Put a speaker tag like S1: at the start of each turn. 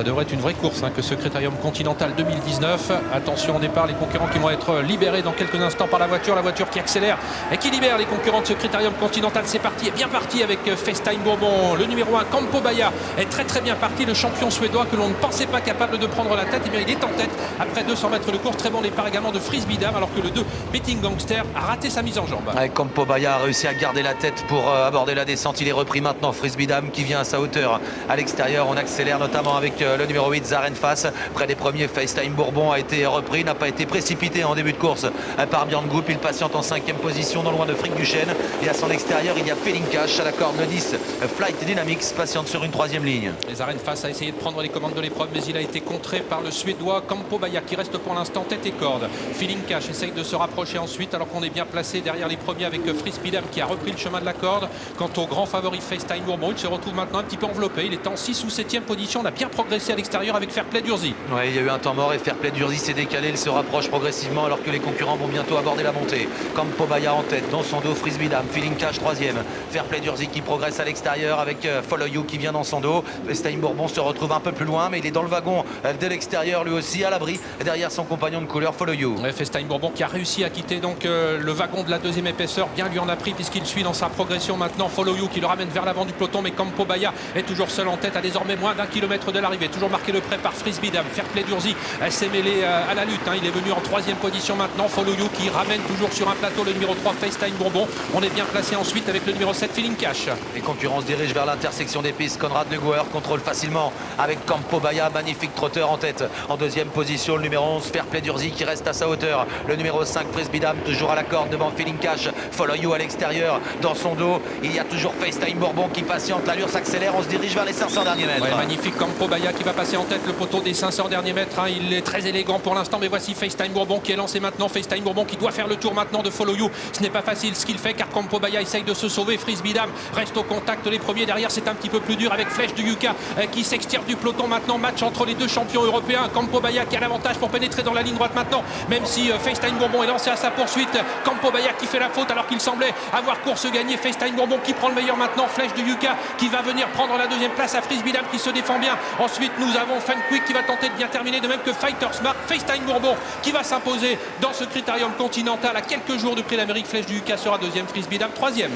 S1: Ça devrait être une vraie course que ce Critérium Continental 2019. Attention au départ, les concurrents qui vont être libérés dans quelques instants par la voiture qui accélère et qui libère les concurrents de ce Critérium Continental. C'est parti, est bien parti avec FaceTime Bourbon. Le numéro 1, Campo Baia, est très bien parti. Le champion suédois que l'on ne pensait pas capable de prendre la tête, et bien il est en tête après 200 mètres de course. Très bon départ également de Frisbee Dam, alors que le 2, Betting Gangster, a raté sa mise en jambe.
S2: Campo Baia a réussi à garder la tête pour aborder la descente. Il est repris maintenant. Frisbee Dam qui vient à sa hauteur à l'extérieur. On accélère notamment avec le numéro 8, Zarenfass. Près des premiers, FaceTime Bourbon a été repris, n'a pas été précipité en début de course par Björn Goop. Il patiente en 5e position, non loin de Frick Duchesne. Et à son extérieur, il y a Felincash à la corde. Le 10, Flight Dynamics patiente sur une 3e ligne.
S1: Zarenfass a essayé de prendre les commandes de l'épreuve, mais il a été contré par le Suédois Campo Baia qui reste pour l'instant tête et corde. Felincash essaye de se rapprocher ensuite, alors qu'on est bien placé derrière les premiers avec Frisbee Dam qui a repris le chemin de la corde. Quant au grand favori FaceTime Bourbon, il se retrouve maintenant un petit peu enveloppé. Il est en 6 ou 7e position. On a bien progressé à l'extérieur avec Fairplay d'Urzy.
S2: Ouais, il y a eu un temps mort et Fairplay d'Urzy s'est décalé. Il se rapproche progressivement alors que les concurrents vont bientôt aborder la montée. Campo Baia en tête, dans son dos Frisbee Dam, Felincash 3e. Fairplay d'Urzy qui progresse à l'extérieur avec Follow You qui vient dans son dos. FaceTime Bourbon se retrouve un peu plus loin, mais il est dans le wagon de l'extérieur lui aussi, à l'abri derrière son compagnon de couleur Follow You.
S1: Ouais, FaceTime Bourbon qui a réussi à quitter donc le wagon de la 2e épaisseur. Bien lui en a pris puisqu'il suit dans sa progression maintenant. Follow You qui le ramène vers l'avant du peloton, mais Campo Baia est toujours seul en tête à désormais moins d'1 kilomètre de l'arrivée. Toujours marqué le prêt par Frisbee Dam. Fairplay d'Urzy s'est mêlé à la lutte. Il est venu en 3e position maintenant. Follow You qui ramène toujours sur un plateau le numéro 3 FaceTime Bourbon. On est bien placé ensuite avec le numéro 7 Felincash.
S2: Les concurrents se dirigent vers l'intersection des pistes. Conrad Neuguer contrôle facilement avec Campo Baia, magnifique trotteur en tête. En 2e position, le numéro 11 Fairplay d'Urzy qui reste à sa hauteur. Le numéro 5 Frisbee Dam toujours à la corde devant Felincash. Follow You à l'extérieur. Dans son dos, il y a toujours FaceTime Bourbon qui patiente. L'allure s'accélère. On se dirige vers les 500 derniers mètres.
S1: Ouais, magnifique Campo Baia qui va passer en tête le poteau des 500 derniers mètres. Il est très élégant pour l'instant, mais voici FaceTime Bourbon qui est lancé maintenant. FaceTime Bourbon qui doit faire le tour maintenant de Follow You. Ce n'est pas facile ce qu'il fait car Campo Baia essaye de se sauver. Frisbee Dam reste au contact les premiers. Derrière, c'est un petit peu plus dur avec Flèche du Yucca qui s'extirpe du peloton maintenant. Match entre les deux champions européens. Campo Baia qui a l'avantage pour pénétrer dans la ligne droite maintenant, même si FaceTime Bourbon est lancé à sa poursuite. Campo Baia qui fait la faute alors qu'il semblait avoir course gagnée. FaceTime Bourbon qui prend le meilleur maintenant. Flèche du Yucca qui va venir prendre la 2e place à Frisbee Dam qui se défend bien. Ensuite, nous avons Fun Quick qui va tenter de bien terminer, de même que Fighter Smart. FaceTime Bourbon qui va s'imposer dans ce Critérium Continental à quelques jours du Prix d'Amérique. Flèche du Yucca sera 2e, Frisbee Dam 3e.